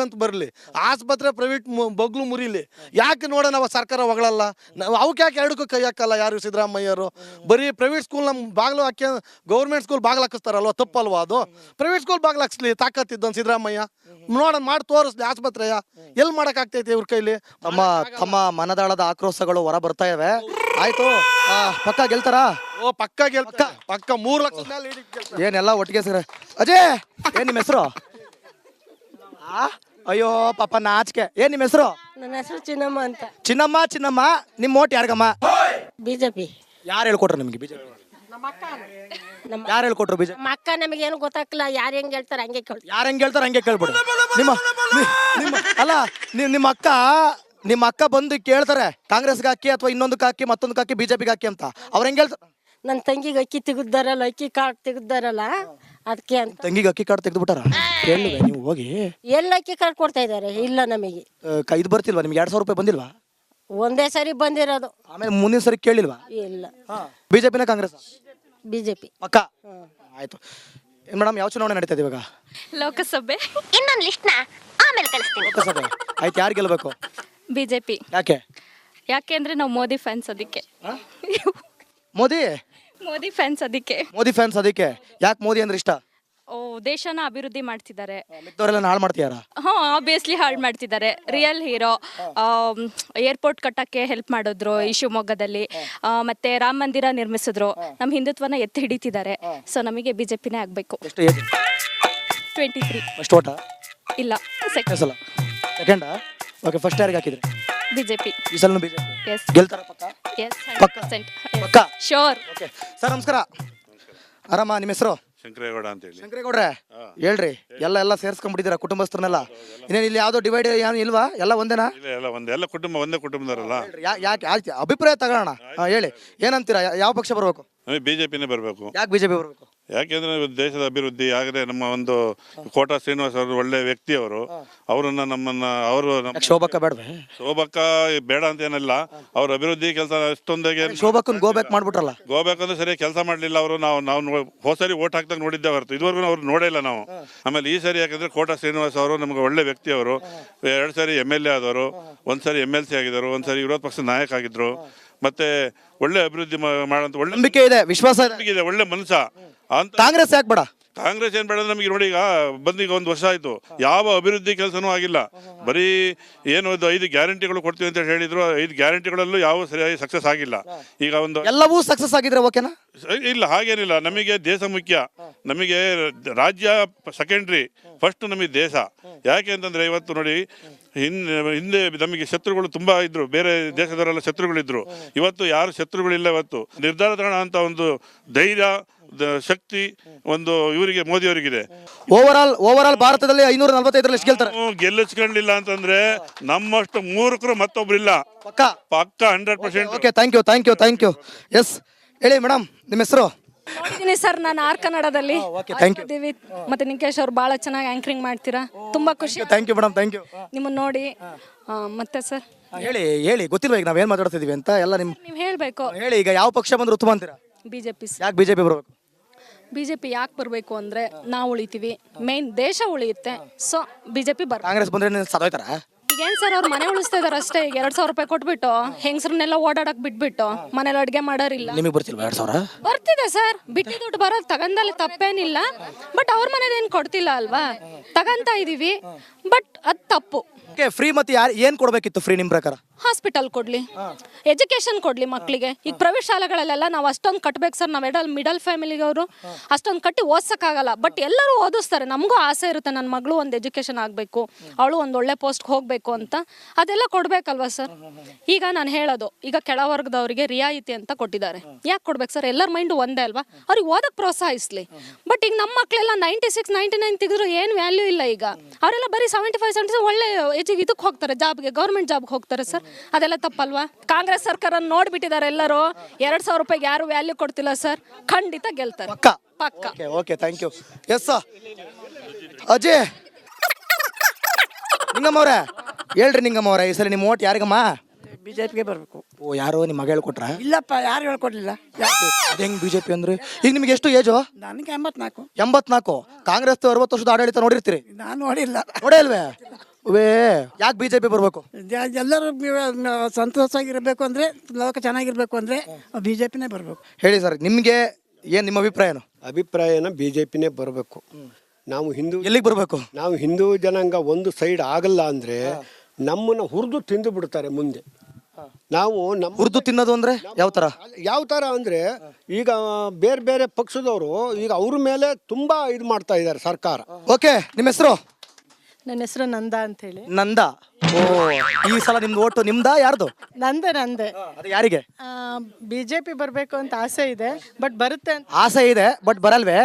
ಅಂತ ಬರಲಿ, ಆಸ್ಪತ್ರೆ ಪ್ರೈವೇಟ್ ಬಗ್ಲು ಮುರಿಲಿ, ಯಾಕೆ ನೋಡೋಣ ನಾವು ಸರ್ಕಾರ ಹೊಗಳಲ್ಲ? ನಾವು ಅವಕ್ಕೆ ಯಾಕೆ ಎರಡಕ್ಕೂ ಕೈ ಹಾಕಲ್ಲ ಯಾರು ಸಿದ್ದರಾಮಯ್ಯರು? ಬರೀ ಪ್ರೈವೇಟ್ ಸ್ಕೂಲ್ ನಮ್ಮ ಬಾಗಿಲು ಹಾಕಿ ಗೌರ್ಮೆಂಟ್ ಸ್ಕೂಲ್ ಬಾಗಿಲು ಹಾಕಿಸ್ತಾರಲ್ವ, ತಪ್ಪಲ್ವಾ ಅದು? ಪ್ರೈವೇಟ್ ಸ್ಕೂಲ್ ಬಾಗಿಲು ಹಾಕ್ಸ್ಲಿ ತಾಕತ್ತಿದ್ದನ್ ಸಿದ್ದರಾಮಯ್ಯ, ನೋಡೋಣ ಮಾಡಿ ತೋರಿಸ್ಲಿ ಆಸ್ಪತ್ರೆಯ. ಎಲ್ಲಿ ಮಾಡೋಕ್ಕಾಗ್ತೈತೆ ಇವ್ರ ಕೈಲಿ? ತಮ್ಮ ಮನದಾಳದ ಆಕ್ರೋಶಗಳು ಹೊರ ಬರ್ತಾ ಇವೆ. ಆಯ್ತು, ಪಕ್ಕ ಗೆಲ್ತಾರಾ? ಓ ಪಕ್ಕ ಗೆಲ್ತ, ಪಕ್ಕ 3 ಲಕ್ಷ ಮೇಲೆ lead ಗೆಲ್ತಾರೆ. ಏನೆಲ್ಲ ಒಟ್ಟಿಗೆ ಸಿಗ್ರೆ. ಅಜಯ್, ಏನ್ ನಿಮ್ಮ ಹೆಸರು? ಅಯ್ಯೋ ಪಾಪ ನಾಚಿಕೆ. ಏನ್ ನಿಮ್ಮ ಹೆಸರು? ನನ್ನ ಹೆಸರು ಚಿನ್ನಮ್ಮ ಅಂತ. ಚಿನ್ನಮ್ಮ, ನಿಮ್ ಓಟ್ ಯಾರಿಗಮ್ಮ? ಬಿಜೆಪಿ. ಯಾರು ಹೇಳ್ಕೊಟ್ರು ನಿಮ್ಗೆ ಬಿಜೆಪಿ? ಯಾರು ಹೇಳ್ಕೊಟ್ರು ಬಿಜೆಪಿ? ನಮ್ಮ ಅಕ್ಕ ನಮಗೇನು ಗೊತ್ತಾಗ್ಲಿಲ್ಲ, ಯಾರು ಹೆಂಗ್ ಹೇಳ್ತಾರೆ ಹಂಗೆ ಕೇಳ್ತಾರೆ. ಯಾರು ಹೆಂಗ್ ಹೇಳ್ತಾರೆ ಹಂಗೆ ಕೇಳ್ಬಿಡು. ನಿಮ್ಮ ಅಕ್ಕ ಬಂದು ಕೇಳ್ತಾರೆ ಕಾಂಗ್ರೆಸ್ಗೆ ಹಾಕಿ ಅಥವಾ ಇನ್ನೊಂದಕ್ಕೆ ಹಾಕಿ ಮತ್ತೊಂದಕ್ಕೆ ಹಾಕಿ ಬಿಜೆಪಿಗೆ ಹಾಕಿ ಅಂತ. ಅವ್ರು ಹೆಂಗ್ ಹೇಳ್ತಾರೆ? ನನ್ನ ತಂಗಿಗೆ ಅಕ್ಕಿ ತೆಗ್ದಾರಲ್ಲ, ಅಕ್ಕಿ ಕಾರ್ಡ್ ತೆಗ್ದಾರಲ್ಲ ಅದಕ್ಕೆ ಅಂತ. ತಂಗಿಗೆ ಅಕ್ಕಿ ಕಾರ್ಡ್ ತೆಗೆದು ಬಿಟ್ಟಾರ? ಕೇಳಿವೆ ನೀವು ಹೋಗಿ. ಎಲ್ಲ ಅಕ್ಕಿ ಕಾರ್ಡ್ ಕೊಡ್ತಾ ಇದಾರೆ? ಇಲ್ಲ ನಮಗೆ. ಇದು ಬರ್ತಿಲ್ವಾ ನಿಮ್ಗೆ? 2,000 ರೂಪಾಯಿ ಬಂದಿಲ್ವಾ? ಒಂದೇ ಸರಿ ಬಂದಿರೋದು. ಆಮೇಲೆ ಮುಂದಿನ ಸರಿ ಕೇಳಿಲ್ವಾ? ಇಲ್ಲ. ಬಿಜೆಪಿನ ಕಾಂಗ್ರೆಸ್? ಬಿಜೆಪಿ ಪಕ್ಕ. ಆಯ್ತು ಮೇಡಮ್, ಯಾವ ಚುನಾವಣೆ ನಡೀತಾ ಇದೆ ಇವಾಗ? ಲೋಕಸಭೆ. ಇನ್ನೊಂದು ಲಿಸ್ಟ್ನ ಆಮೇಲೆ ಕಳಿಸ್ತೀನಿ. ಲೋಕಸಭೆ ಆಯ್ತು, ಯಾರು ಗೆಲ್ಬೇಕು? ಬಿಜೆಪಿ. ಯಾಕೆ ಅಂದ್ರೆ ನಾವು ಮೋದಿ ಫ್ಯಾನ್ಸ್ ಅದಕ್ಕೆ. ಮೋದಿ ಫ್ಯಾನ್ಸ್ ಅದಕ್ಕೆ. ಯಾಕೆ ಮೋದಿ ಅಂದ್ರೆ ಇಷ್ಟ? ಓ, ದೇಶನ ಅಭಿವೃದ್ಧಿ ಮಾಡ್ತಿದ್ದಾರೆ. ಮಿಕ್ಕವರೆಲ್ಲ ಹಾಳು ಮಾಡ್ತೀಯಾರ? ಆಬ್ವಿಯಸ್ಲಿ ಹಾಳು ಮಾಡ್ತಿದ್ದಾರೆ. Real hero. ಏರ್ಪೋರ್ಟ್ ಕಟ್ಟಕ್ಕೆ ಹೆಲ್ಪ್ ಮಾಡಿದ್ರು ಈ ಶಿವಮೊಗ್ಗದಲ್ಲಿ. ಮತ್ತೆ ರಾಮ ಮಂದಿರ ನಿರ್ಮಿಸಿದ್ರು. ನಮ್ಮ ಹಿಂದುತ್ವನ ಎತ್ತಿ ಹಿಡಿತಿದ್ದಾರೆ. ಸೊ ನಮಗೆ ಬಿಜೆಪಿನೇ ಆಗ್ಬೇಕು. 23. ಫಸ್ಟ್ ಓಟ ಇಲ್ಲ, ಸೆಕೆಂಡ್. ಓಕೆ, ಫಸ್ಟ್ ಯಾರಿಗೆ ಹಾಕಿದ್ರಿ? ಬಿಜೆಪಿ. ಈ ಸಲ ಬಿಜೆಪಿ ಎಸ್ ಗೆಲ್ತಾರ? ಪಕ್ಕ. ಎಸ್, ಪಕ್ಕ. 100%. ಪಕ್ಕ. ಶೋರ್. ಓಕೆ ಸರ್, ನಮಸ್ಕಾರ. ಆರಾಮ? ನಿಮ್ಮ ಹೆಸರು? ಶಂಕರೇಗೌಡ ಅಂತ ಹೇಳಿ. ಶಂಕರೇಗೌಡ್ರೆ, ಹೇಳ್ರಿ. ಎಲ್ಲ ಸೇರ್ಸ್ಕೊಂಡ್ಬಿಟ್ಟಿದ್ದೀರಾ ಕುಟುಂಬಸ್ಥರನ್ನೆಲ್ಲ? ಇನ್ನೇನು ಇಲ್ಲಿ ಯಾವ್ದೋ ಡಿವೈಡ್ ಏನು ಇಲ್ವಾ? ಎಲ್ಲ ಒಂದೇನಾ? ಎಲ್ಲ ಕುಟುಂಬ ಒಂದೇ ಕುಟುಂಬದವರಲ್ಲ. ಯಾಕೆ ಅಭಿಪ್ರಾಯ ತಗೋಣ. ಹೇಳಿ, ಏನಂತೀರಾ? ಯಾವ ಪಕ್ಷ ಬರ್ಬೇಕು? ನಮಗೆ ಬಿಜೆಪಿನೇ ಬರಬೇಕು. ಯಾಕೆ ಬಿಜೆಪಿ ಬರ್ಬೇಕು? ಯಾಕೆಂದ್ರೆ ದೇಶದ ಅಭಿವೃದ್ಧಿ ಆಗದೆ. ನಮ್ಮ ಒಂದು ಕೋಟಾ ಶ್ರೀನಿವಾಸ್ ಅವರು ಒಳ್ಳೆ ವ್ಯಕ್ತಿ. ಅವರನ್ನ ಅವರು ಶೋಭಕ್ಕ ಬೇಡವೆ? ಶೋಭಕ್ಕ ಬೇಡ ಅಂತ ಏನಿಲ್ಲ, ಅವ್ರ ಅಭಿವೃದ್ಧಿ ಕೆಲಸ ಅಷ್ಟೊಂದಾಗೆ. ಶೋಭಕ್ಕನ್ ಗೋಬ್ಯಾಕ್ ಮಾಡ್ಬಿಟ್ರಲ್ಲ. ಗೋಬೇಕಂದ್ರೆ ಸರಿಯಾಗಿ ಕೆಲಸ ಮಾಡ್ಲಿಲ್ಲ ಅವರು. ನಾವು ಹೋದ್ಸರಿ ಓಟ್ ಹಾಕ್ದಾಗ ನೋಡಿದ್ದೆ ಹೊರತು ಇದುವರೆಗೂ ಅವ್ರು ನೋಡೇ ಇಲ್ಲ ನಾವು. ಆಮೇಲೆ ಈ ಸರಿ ಯಾಕಂದ್ರೆ ಕೋಟಾ ಶ್ರೀನಿವಾಸ್ ಅವರು ನಮ್ಗೆ ಒಳ್ಳೆ ವ್ಯಕ್ತಿ. ಅವರು 2 ಸರಿ MLA ಆದವರು, 1 ಸರಿ MLC ಆಗಿದ್ರು, 1 ಸರಿ ವಿರೋಧ ಪಕ್ಷದ ನಾಯಕ ಆಗಿದ್ರು. ಮತ್ತೆ ಒಳ್ಳೆ ಅಭಿವೃದ್ಧಿ ಮಾಡೋಂತ ಒಳ್ಳೆ ನಂಬಿಕೆ ಇದೆ, ವಿಶ್ವಾಸ ಇದೆ, ಒಳ್ಳೆ ಮನುಷ್ಯ ಅಂತ. ಕಾಂಗ್ರೆಸ್ ಯಾಕೆ ಬೇಡ? ಕಾಂಗ್ರೆಸ್ ಏನ್ ಬೇಡ ನಮಗೆ ನೋಡಿ, ಈಗ 1 ವರ್ಷ ಆಯ್ತು, ಯಾವ ಅಭಿವೃದ್ಧಿ ಕೆಲಸನೂ ಆಗಿಲ್ಲ. ಬರೀ ಏನು 5 ಗ್ಯಾರಂಟಿಗಳು ಕೊಡ್ತೀವಿ ಅಂತ ಹೇಳಿದ್ರು. 5 ಗ್ಯಾರಂಟಿಗಳಲ್ಲೂ ಯಾವ ಸರಿಯಾಗಿ ಸಕ್ಸಸ್ ಆಗಿಲ್ಲ. ಈಗ ಎಲ್ಲವೂ ಸಕ್ಸಸ್ ಆಗಿದ್ರೆ ಓಕೆನಾ? ಇಲ್ಲ, ಹಾಗೇನಿಲ್ಲ. ನಮಗೆ ದೇಶ ಮುಖ್ಯ. ನಮಗೆ ರಾಜ್ಯ ಸೆಕೆಂಡ್ರಿ, ಫಸ್ಟ್ ನಮಗೆ ದೇಶ. ಯಾಕೆ ಅಂತಂದ್ರೆ ಇವತ್ತು ನೋಡಿ, ಹಿಂದೆ ನಮಗೆ ಶತ್ರುಗಳು ತುಂಬಾ ಇದ್ರು, ಬೇರೆ ದೇಶದವರೆಲ್ಲ ಶತ್ರುಗಳಿದ್ರು. ಇವತ್ತು ಯಾರು ಶತ್ರುಗಳಿಲ್ಲ. ಇವತ್ತು ನಿರ್ಧಾರ ತಗೋಣ ಅಂತ ಒಂದು ಧೈರ್ಯ, ಶಕ್ತಿ ಒಂದು ಇವರಿಗೆ, ಮೋದಿ ಅವರಿಗಿದೆ. ಓವರ್ ಆಲ್ ಭಾರತದಲ್ಲಿ 545 ಎಷ್ಟು ಗೆಲ್ತಾರೆ? ಗೆಲ್ಲಿಸ್ಕೊಳ್ಳಿಲ್ಲ ಅಂತಂದ್ರೆ ನಮ್ಮಷ್ಟು ಮೂರ್ಖರು ಮತ್ತೊಬ್ರು ಇಲ್ಲ. ಪಕ್ಕ 100%. Okay, thank you. ಎಸ್, ಹೇಳಿ ಮೇಡಮ್, ನಿಮ್ಮ ಹೆಸರು? ನೋಡಿದ್ದೀನಿ ಸರ್, ನಾನು ಆರ್ ಕನ್ನಡದಲ್ಲಿ. Thank you. ಮತ್ತೆ ನಿಂಕೇಶ್ ಅವ್ರು ಬಹಳ ಚೆನ್ನಾಗಿ ಆಂಕರಿಂಗ್ ಮಾಡ್ತೀರಾ, ತುಂಬಾ ಖುಷಿ. Thank you madam, thank you. ನಿಮ್ಮನ್ನ ನೋಡಿ. ಮತ್ತೆ ಸರ್ ಹೇಳಿ, ಗೊತ್ತಿಲ್ವಾ ಈಗ ನಾವೇನ್ ಮಾತಾಡ್ತಿದೀವಿ ಅಂತ? ಎಲ್ಲ ನೀವು ಹೇಳ್ಬೇಕು. ಹೇಳಿ, ಈಗ ಯಾವ ಪಕ್ಷ ಬಂದ್ರೆ ಉತ್ತಮ ಅಂತೀರಾ? ಬಿಜೆಪಿ. ಯಾಕೆ ಬಿಜೆಪಿ ಬರ್ಬೇಕು? ಬಿಜೆಪಿ ಯಾಕೆ ಬರಬೇಕು ಅಂದ್ರೆ ನಾವು ಉಳಿತೀವಿ, ಮೇನ್ ದೇಶ ಉಳಿಯುತ್ತೆ. ಸೊ ಬಿಜೆಪಿ ಕಾಂಗ್ರೆಸ್ ಬಂದ್ರೆ ಸದೋಯ್ತಾರ? ಈಗೇನ್ ಸರ್, ಅವ್ರು ಮನೆ ಉಳಿಸ್ತಾ ಇದಾರೆ ಅಷ್ಟೇ. ಈಗ 2,000 ರೂಪಾಯಿ ಕೊಟ್ಬಿಟ್ಟು ಹೆಂಗಸ್ರನ್ನೆಲ್ಲ ಓಡಾಡಕ್ ಬಿಟ್ಬಿಟ್ಟು ಮನೇಲಿ ಅಡ್ಗೆ ಮಾಡೋರಿಲ್ಲ. ನಿಮಗೆ ಬರ್ತಿಲ್ವಾ 2,000? ಬರ್ತಿದೆ ಸರ್, ಬಿಟ್ಟಿ ದುಡ್ಡು ಬರೋದು ತಗಂದಲ್ಲಿ ತಪ್ಪೇನಿಲ್ಲ. ಬಟ್ ಅವ್ರ ಮನೇದೇನು ಕೊಡ್ತಿಲ್ಲ ಅಲ್ವಾ, ತಗಂತ ಇದೀವಿ. ಬಟ್ ಅದ್ ತಪ್ಪು. ಫ್ರೀ ಮತ್ತೆ ಏನ್ ಕೊಡ್ಬೇಕಿತ್ತು ಫ್ರೀ ನಿಮ್ ಪ್ರಕಾರ? ಹಾಸ್ಪಿಟಲ್ ಕೊಡ್ಲಿ, ಎಜುಕೇಶನ್ ಕೊಡ್ಲಿ ಮಕ್ಕಳಿಗೆ. ಈಗ ಪ್ರೈವೇಟ್ ಶಾಲೆಗಳಲ್ಲೆಲ್ಲ ನಾವು ಅಷ್ಟೊಂದು ಕಟ್ಬೇಕು ಸರ್. ನಾವು ಮಿಡಲ್ ಫ್ಯಾಮಿಲಿಗವರು ಅಷ್ಟೊಂದು ಕಟ್ಟಿ ಓದ್ಸಕ್ಕಾಗಲ್ಲ. ಬಟ್ ಎಲ್ಲರೂ ಓದಿಸ್ತಾರೆ. ನಮಗೂ ಆಸೆ ಇರುತ್ತೆ, ನನ್ನ ಮಗಳು ಒಂದು ಎಜುಕೇಶನ್ ಆಗಬೇಕು, ಅವಳು ಒಂದು ಒಳ್ಳೆ ಪೋಸ್ಟ್ಗೆ ಹೋಗಬೇಕು ಅಂತ. ಅದೆಲ್ಲ ಕೊಡ್ಬೇಕಲ್ವಾ ಸರ್? ಈಗ ನಾನು ಹೇಳೋದು, ಈಗ ಕೆಳವರ್ಗದವರಿಗೆ ರಿಯಾಯಿತಿ ಅಂತ ಕೊಟ್ಟಿದ್ದಾರೆ. ಯಾಕೆ ಕೊಡ್ಬೇಕು ಸರ್? ಎಲ್ಲರ ಮೈಂಡು ಒಂದೇ ಅಲ್ವಾ? ಅವ್ರಿಗೆ ಓದಕ್ಕೆ ಪ್ರೋತ್ಸಾಹಿಸ್ಲಿ. ಬಟ್ ಈಗ ನಮ್ಮ ಮಕ್ಕಳೆಲ್ಲ 96, 99 ತೆಗೆದ್ರು ಏನು ವ್ಯಾಲ್ಯೂ ಇಲ್ಲ. ಈಗ ಅವರೆಲ್ಲ ಬರೀ 75, 76 ಒಳ್ಳೆ ಇದಕ್ಕೆ ಹೋಗ್ತಾರೆ, ಜಾಬ್ಗೆ, ಗೌರ್ಮೆಂಟ್ ಜಾಬ್ಗೆ ಹೋಗ್ತಾರೆ ಸರ್. ಅದೆಲ್ಲ ತಪ್ಪಲ್ವಾ? ಕಾಂಗ್ರೆಸ್ ಸರ್ಕಾರ ನೋಡ್ಬಿಟ್ಟಿದ್ದಾರೆ ಎಲ್ಲರೂ. 2,000 ರೂಪಾಯಿಗೆ ಯಾರು ವ್ಯಾಲ್ಯೂ ಕೊಡ್ತಿಲ್ಲ ಸರ್. ಖಂಡಿತ ಗೆಲ್ತಾರೆ, ಪಕ್ಕ. Okay, thank you. Yes Ajay, Ningamma ಅವ್ರೆ ಹೇಳ್ರಿ. ನಿಂಗಮ್ಮ ಅವ್ರೆ, ಈ ಸಲ ನಿಮ್ಮ ಓಟ್ ಯಾರಿಗಮ್ಮ? ಬಿಜೆಪಿಗೆ ಬರಬೇಕು. ಓ ಯಾರೋ ನಿಮ್ಮ ಮಗ ಹೇಳ್ಕೊಟ್ರ? ಇಲ್ಲಪ್ಪ, ಯಾರು ಹೇಳ್ಕೊಡ್ಲಿಲ್ಲ. ಅದ್ ಹೆಂಗ್ ಬಿಜೆಪಿ ಅಂದ್ರೆ? ಈಗ ನಿಮ್ಗೆ ಎಷ್ಟು ಏಜು? ನನಗೆ 84. 84. ಕಾಂಗ್ರೆಸ್ 60 ವರ್ಷದ ಆಡಳಿತ ನೋಡಿರ್ತೀರಿ? ನಾನು ನೋಡಿಲ್ಲ. ನೋಡೇ ಇಲ್ವೇ? ವೇ ಯಾಕೆ ಬಿಜೆಪಿ ಬರ್ಬೇಕು? ಎಲ್ಲರೂ ಸಂತೋಷವಾಗಿರ್ಬೇಕು ಅಂದ್ರೆ, ಲೋಕ ಚೆನ್ನಾಗಿರ್ಬೇಕು ಅಂದ್ರೆ ಬಿಜೆಪಿನೇ ಬರ್ಬೇಕು. ಹೇಳಿ ಸರ್, ನಿಮ್ಗೆ ಏನ್ ನಿಮ್ಮ ಅಭಿಪ್ರಾಯ ಏನು? ಅಭಿಪ್ರಾಯನ ಬಿಜೆಪಿನೇ ಬರಬೇಕು. ನಾವು ಎಲ್ಲಿಗೆ ಬರ್ಬೇಕು? ನಾವು ಹಿಂದೂ ಜನಾಂಗ ಒಂದು ಸೈಡ್ ಆಗಲ್ಲ ಅಂದ್ರೆ ನಮ್ಮನ್ನ ಹುರಿದು ತಿಂದು ಬಿಡ್ತಾರೆ ಮುಂದೆ. ನಾವು ನಮ್ಮ ಹುರಿದು ತಿನ್ನೋದು ಅಂದ್ರೆ ಯಾವ ತರ ಅಂದ್ರೆ ಈಗ ಬೇರೆ ಬೇರೆ ಪಕ್ಷದವರು ಈಗ ಅವ್ರ ಮೇಲೆ ತುಂಬಾ ಇದು ಮಾಡ್ತಾ ಇದ್ದಾರೆ ಸರ್ಕಾರ. ಓಕೆ, ನಿಮ್ಮ ಹೆಸರು? ನನ್ನ ಹೆಸರು ನಂದ ಅಂತ ಹೇಳಿ. ನಂದ. ಓ, ಈ ಸಲ ನಿಮ್ದು ಓಟು ನಿಮ್ದಾ ಯಾರ್ದು? ನಂದೆ. ಅದು ಯಾರಿಗೆ? ಬಿಜೆಪಿ ಬರ್ಬೇಕು ಅಂತ ಆಸೆ ಇದೆ, ಬಟ್ ಬರುತ್ತೆ ಅಂತ. ಆಸೆ ಇದೆ ಬಟ್ ಬರಲ್ವೇ?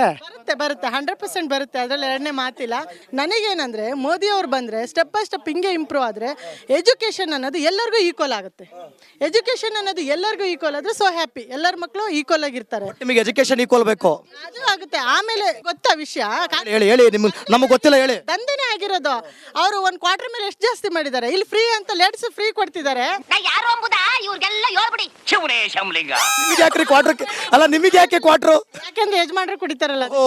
ಬರುತ್ತೆ 100% ಬರುತ್ತೆ, ಅದ್ರಲ್ಲಿ ಎರಡನೇ ಮಾತಿಲ್ಲ. ನನಗೇನಂದ್ರೆ ಮೋದಿ ಅವ್ರು ಬಂದ್ರೆ ಸ್ಟೆಪ್ ಬೈ ಸ್ಟೆಪ್ ಹಿಂಗೆ ಇಂಪ್ರೂವ್ ಆದ್ರೆ ಎಜುಕೇಶನ್ ಅನ್ನೋದು ಎಲ್ಲರಿಗೂ ಈಕ್ವಲ್ ಆಗುತ್ತೆ. ಎಜುಕೇಶನ್ ಅನ್ನೋದು ಎಲ್ಲರಿಗೂ ಈಕ್ವಲ್ ಆದ್ರೆ ಸೋ ಹ್ಯಾಪಿ, ಎಲ್ಲರ ಮಕ್ಕಳು ಈಕ್ವಲ್ ಆಗಿರ್ತಾರೆ. ನಿಮಗೆ ಎಜುಕೇಶನ್ ಈಕ್ವಲ್ ಬೇಕು? ಅದು ಆಗುತ್ತೆ. ಆಮೇಲೆ ಗೊತ್ತಾ ವಿಷಯ, ಹೇಳಿ ನಮಗೆ ಗೊತ್ತಿಲ್ಲ, ಹೇಳಿ. ದಂಧೆನೇ ಆಗಿರೋದು. ಅವರು ಒಂದು ಕ್ವಾರ್ಟರ್ ಮೇಲೆ ಎಷ್ಟು ಜಾಸ್ತಿ ಮಾಡಿದ್ದಾರೆ. ಇಲ್ಲಿ ಫ್ರೀ ಅಂತ ಲೆಟ್ಸ್ ಫ್ರೀ ಕೊಡ್ತಿದ್ದಾರೆ. ಯಾರು ಅಂಬುದಾ ಇವ್ರಿಗೆಲ್ಲ ಹೇಳ್ಬಿಡಿ. ನಿಮಗೆ ಯಾಕ್ರಿ ಕ್ವಾರ್ಟರ್? ಅಲ್ಲ, ನಿಮಗೆ ಯಾಕೆ ಕ್ವಾರ್ಟರ್? ಯಾಕಂದ್ರೆ ಯಜಮಾನ್ರು ಕುಡಿತಾರಲ್ಲ. ಓ,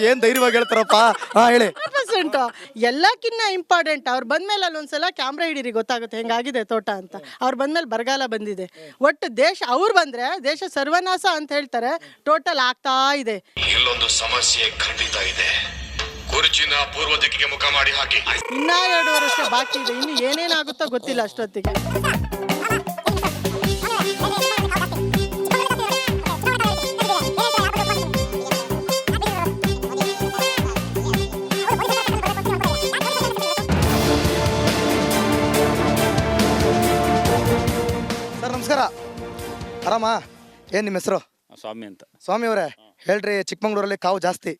ಏನ್ ಧೈರ್ಯವಾಗಿ ಹೇಳ್ತಾರಪ್ಪ. ಹಾ, ಹೇಳಿ. 100% ಎಲ್ಲಕ್ಕಿನ್ನ ಇಂಪಾರ್ಟೆಂಟ್ ಅವ್ರು ಬಂದ್ಮೇಲೆ ಅಲ್ಲೊಂದ್ಸಲ ಕ್ಯಾಮ್ರಾ ಹಿಡೀರಿ, ಗೊತ್ತಾಗುತ್ತೆ ಹೆಂಗಾಗಿದೆ ತೋಟ ಅಂತ. ಅವ್ರು ಬಂದ್ಮೇಲೆ ಬರಗಾಲ ಬಂದಿದೆ. ಒಟ್ಟು ದೇಶ ಅವ್ರು ಬಂದ್ರೆ ದೇಶ ಸರ್ವನಾಶ ಅಂತ ಹೇಳ್ತಾರೆ, ಟೋಟಲ್ ಆಗ್ತಾ ಇದೆ. ಇಲ್ಲೊಂದು ಸಮಸ್ಯೆ ಖಂಡಿತ ಇದೆ. ಕುರ್ಚಿನ ಪೂರ್ವ ದಿಕ್ಕಿಗೆ ಮುಖ ಮಾಡಿ ಹಾಕಿ. ಇನ್ನ 2 ವರ್ಷ ಬಾಕಿ ಇದೆ, ಇನ್ನು ಏನೇನಾಗುತ್ತೋ ಗೊತ್ತಿಲ್ಲ ಅಷ್ಟೊತ್ತಿಗೆ. ಸರ್ ನಮಸ್ಕಾರ, ಆರಾಮ? ಏನ್ ನಿಮ್ಮ ಹೆಸರು? ಸ್ವಾಮಿ ಅಂತ. ಸ್ವಾಮಿ ಅವರೇ, ಹೇಳ್ರಿ, ಚಿಕ್ಕಮಂಗ್ಳೂರಲ್ಲಿ ಕಾವು ಜಾಸ್ತಿ.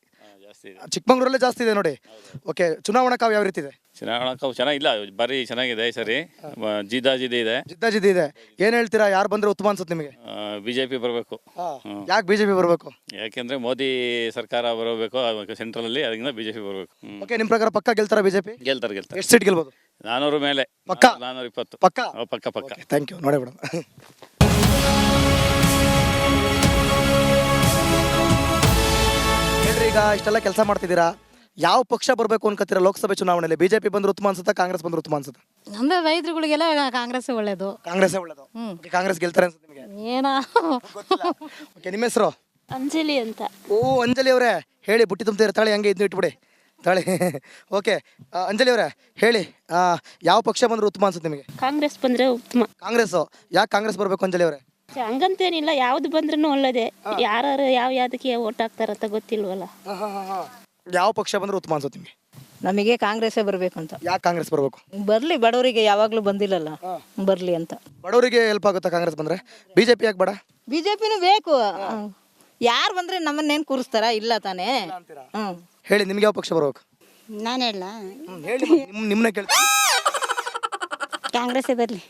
ಜಾಸ್ತಿ ಇದೆ. ಚಿಕ್ಕಮಂಗ್ಳೂರಲ್ಲೇ ಜಾಸ್ತಿ ಇದೆ ನೋಡಿ. ಓಕೆ, ಚುನಾವಣಾ ಕಾವು ಯಾವ ರೀತಿ ಇದೆ? ಚುನಾವಣಾ ಚೆನ್ನಾಗಿಲ್ಲ, ಬರೀ ಚೆನ್ನಾಗಿದೆ ಈ ಸರಿ. ಜಿದ್ದಾಜಿದ್ದಿ ಇದೆ. ಜಿದ್ದಾಜಿದ್ದಿ ಇದೆ. ಏನ್ ಹೇಳ್ತೀರಾ, ಯಾರು ಬಂದ್ರೆ ಉತ್ತಮ ಅನ್ಸುತ್ತೆ ನಿಮಗೆ? ಬಿಜೆಪಿ ಬರಬೇಕು. ಯಾಕೆ ಬಿಜೆಪಿ ಬರಬೇಕು? ಯಾಕೆಂದ್ರೆ ಮೋದಿ ಸರ್ಕಾರ ಬರಬೇಕು ಸೆಂಟ್ರಲ್ ಅಲ್ಲಿ, ಅದರಿಂದ ಬಿಜೆಪಿ ಬರಬೇಕು. ಓಕೆ, ನಿಮ್ ಪ್ರಕಾರ ಪಕ್ಕ ಗೆಲ್ತಾರ ಬಿಜೆಪಿ? ಗೆಲ್ತಾರೆ. ಎಷ್ಟು ಸೀಟ್ ಗೆಲ್ಬೋದು? 400 ಮೇಲೆ. ಪಕ್ಕ? 420. ಪಕ್ಕ? ಪಕ್ಕ. Thank you. ನೋಡೇ ಬಿಡೋಣ. ಹೇಳ್ರಿ, ಈಗ ಇಷ್ಟೆಲ್ಲ ಕೆಲಸ ಮಾಡ್ತಿದ್ದೀರಾ, ಯಾವ ಪಕ್ಷ ಬರಬೇಕು ಅನ್ಕೋತೀರಾ ಲೋಕಸಭೆ ಚುನಾವಣೆಯಲ್ಲಿ? ಬಿಜೆಪಿ ಬಂದ್ರೆ ಉತ್ತಮ ಅನ್ಸುತ್ತಾ, ಕಾಂಗ್ರೆಸ್ ಬಂದ್ರೆ ಉತ್ತಮ ಅನ್ಸುತ್ತಾ? ಅಂದ್ರೆ ರೈತರುಗಳಿಗೆಲ್ಲ ಕಾಂಗ್ರೆಸ್ ಒಳ್ಳೇದು. ಕಾಂಗ್ರೆಸ್ಸೇ ಒಳ್ಳೇದು. ಕಾಂಗ್ರೆಸ್ ಗೆಲ್ತಾರೆ ಅನ್ಸುತ್ತೆ ನಿಮಗೆ? ಏನೋ ಓಕೆ, ನಿಮ್ಮ ಹೆಸರು? ಅಂಜಲಿ ಅಂತ. ಓ, ಅಂಜಲಿ ಅವರೇ, ಹೇಳಿ. ಬುಟ್ಟಿ ತುಂಬ್ತೀರ, ತಾಳಿ ಹಂಗೆ ಇದ್ನು ಇಟ್ಬಿಡಿ, ತಾಳಿ. ಓಕೆ, ಅಂಜಲಿ ಅವರೇ ಹೇಳಿ, ಯಾವ ಪಕ್ಷ ಬಂದ್ರೆ ಉತ್ತಮ ಅನ್ಸುತ್ತೆ ನಿಮಗೆ? ಕಾಂಗ್ರೆಸ್ ಬಂದ್ರೆ ಉತ್ತಮ. ಕಾಂಗ್ರೆಸ್? ಯಾಕೆ ಕಾಂಗ್ರೆಸ್ ಬರಬೇಕು ಅಂಜಲಿ ಅವರೇ? ಹಂಗಂತೇನಿಲ್ಲ, ಯಾವ್ದು ಬಂದ್ರೂ ಒಳ್ಳೇದೇ. ಯಾರು ಯಾವ್ದಕ್ಕೆ ಓಟ್ ಹಾಕ್ತಾರಂತ ಗೊತ್ತಿಲ್ವಲ್ಲ. ಯಾವ ಪಕ್ಷ ಬಂದ್ರೆ ಉತ್ತಮ ಅನ್ಸುತ್ತೆ ನಿಮಗೆ? ನಮಗೆ ಕಾಂಗ್ರೆಸ್ಸೇ ಬರ್ಬೇಕು ಅಂತ. ಯಾಕೆ ಕಾಂಗ್ರೆಸ್ ಬರಬೇಕು? ಬರ್ಲಿ, ಬಡವರಿಗೆ ಯಾವಾಗ್ಲೂ ಬಂದಿಲ್ಲಲ್ಲ, ಬರ್ಲಿ ಅಂತ. ಬಡವರಿಗೆ ಹೆಲ್ಪ್ ಆಗುತ್ತಾ ಕಾಂಗ್ರೆಸ್ ಬಂದ್ರೆ? ಬಿಜೆಪಿ ಯಾಕೆ ಬೇಡ? ಬಿಜೆಪಿನೂ ಬೇಕು. ಯಾರು ಬಂದ್ರೆ ನಮ್ಮನ್ನೇನ್ ಕೂರಿಸ್ತಾರ? ಇಲ್ಲ ತಾನೇ. ಹೇಳಿ, ನಿಮ್ಗೆ ಯಾವ ಪಕ್ಷ ಬರಬೇಕು? ನಾನು ಹೇಳ ಹೇಳಿ, ನಿಮ್ಮನ್ನೇ ಕೇಳ್ತೀನಿ. ಕಾಂಗ್ರೆಸ್ಸೇ ಬರ್ಲಿ.